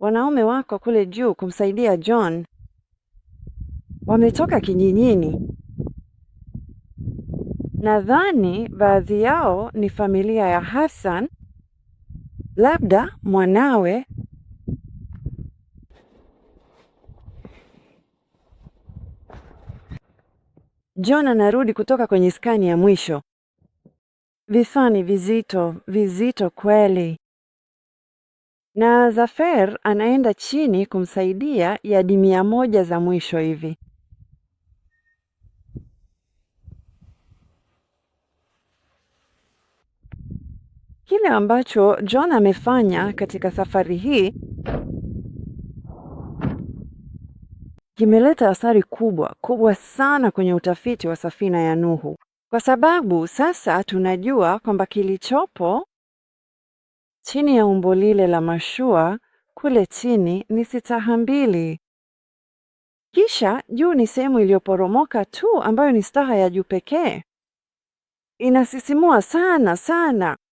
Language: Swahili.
wanaume wako kule juu kumsaidia John. Wametoka kijijini. Nadhani baadhi yao ni familia ya Hassan, labda mwanawe. John anarudi kutoka kwenye skani ya mwisho. Vifaa ni vizito kweli. Na Zafer anaenda chini kumsaidia yadi 100 za mwisho hivi. Kile ambacho John amefanya katika safari hii kimeleta athari kubwa sana kwenye utafiti wa safina ya Nuhu. Kwa sababu sasa tunajua kwamba kilichopo chini ya umbo lile la mashua kule chini ni sitaha mbili. Kisha juu ni sehemu iliyoporomoka tu ambayo ni staha ya juu pekee. Inasisimua sana.